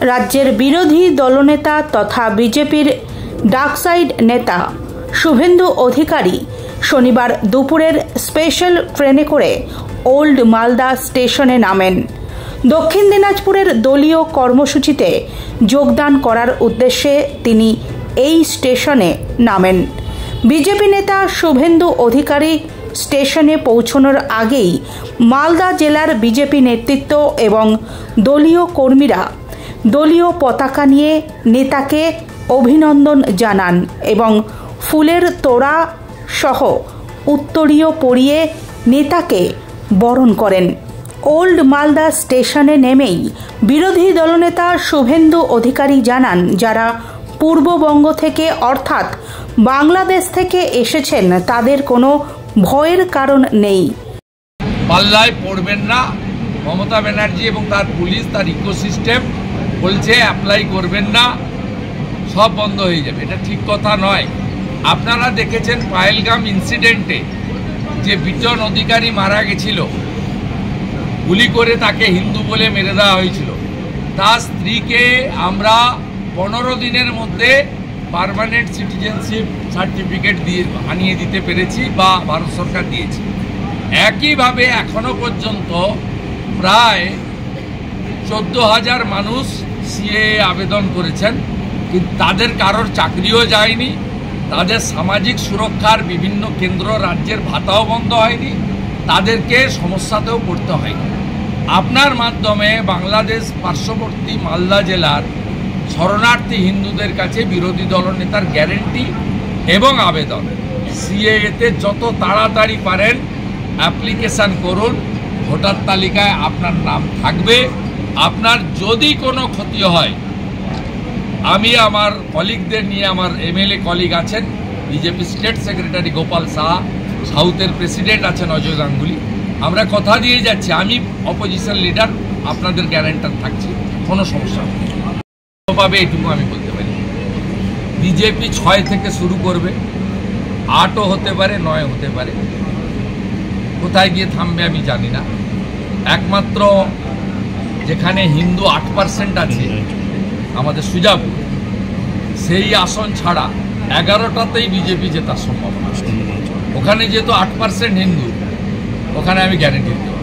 রাজ্যের বিরোধী দলনেতা তথা বিজেপির ডার্কসাইড নেতা শুভেন্দু অধিকারী শনিবার দুপুরের স্পেশাল ট্রেনে করে ওল্ড মালদা স্টেশনে নামেন। দক্ষিণ দিনাজপুরের দলীয় কর্মসূচিতে যোগদান করার উদ্দেশ্যে তিনি এই স্টেশনে নামেন। বিজেপি নেতা শুভেন্দু অধিকারী স্টেশনে পৌঁছানোর আগেই মালদা জেলার বিজেপি নেতৃত্ব এবং দলীয় কর্মীরা দলীয় পতাকা নিয়ে নেতাকে অভিনন্দন জানান এবং ফুলের তোড়া সহ উত্তরীয় পরিয়ে নেতাকে বরণ করেন। ওল্ড মালদা স্টেশনে নেমেই বিরোধী দলনেতা শুভেন্দু অধিকারী জানান, যারা পূর্ববঙ্গ থেকে অর্থাৎ বাংলাদেশ থেকে এসেছেন তাদের কোনো ভয়ের কারণ নেই। পাল্লায় পড়বেন না। মমতা ব্যানার্জি এবং তার পুলিশ, তার ইকোসিস্টেম বলছে অ্যাপ্লাই করবেন না, সব বন্ধ হয়ে যাবে। এটা ঠিক কথা নয়। আপনারা দেখেছেন পাহেলগাম ইনসিডেন্টে যে বিটন অধিকারী মারা গেছিল, গুলি করে তাকে হিন্দু বলে মেরে দেওয়া হয়েছিল। তার স্ত্রীকে আমরা 15 দিনের মধ্যে পার্মানেন্ট সিটিজেনশিপ সার্টিফিকেট দিয়ে আনিয়ে দিতে পেরেছি বা ভারত সরকার দিয়েছে। একইভাবে এখনো পর্যন্ত প্রায় 14,000 মানুষ সিএ আবেদন করেছেন, কিন্তু তাদের কারোর চাকরিও যায়নি, তাদের সামাজিক সুরক্ষার বিভিন্ন কেন্দ্র রাজ্যের ভাতাও বন্ধ হয়নি, তাদেরকে সমস্যাতেও পড়তে হয়নি। আপনার মাধ্যমে বাংলাদেশ পার্শ্ববর্তী মালদা জেলার শরণার্থী হিন্দুদের কাছে বিরোধী দলনেতার গ্যারেন্টি এবং আবেদন, সিএতে যত তাড়াতাড়ি পারেন অ্যাপ্লিকেশান করুন। ভোটার তালিকায় আপনার নাম থাকবে। আপনার যদি কোনো ক্ষতি হয়, আমি আমার কলিগদের নিয়ে, আমার এমএলএ কলিগ আছেন, BJP state secretary Gopal Saha, সাউথের প্রেসিডেন্ট আছেন অজয় গাঙ্গুলি, আমরা কথা দিয়ে যাচ্ছি, আমি অপোজিশন লিডার, আপনাদের গ্যারান্টার থাকছি, কোনো সমস্যা নেই। পাবে এটুকু আমি বলতে পারি। বিজেপি 6 থেকে শুরু করবে, 8ও হতে পারে, 9 হতে পারে। কোথায় গিয়ে থামবে আমি জানি না। একমাত্র যেখানে হিন্দু 8% আছে আমাদের সুজাপুর, সেই আসন ছাড়া 11টাতেই বিজেপি জেতার সম্ভাবনা আছে। ওখানে যেহেতু 8% হিন্দু, ওখানে আমি গ্যারেন্টি দিই।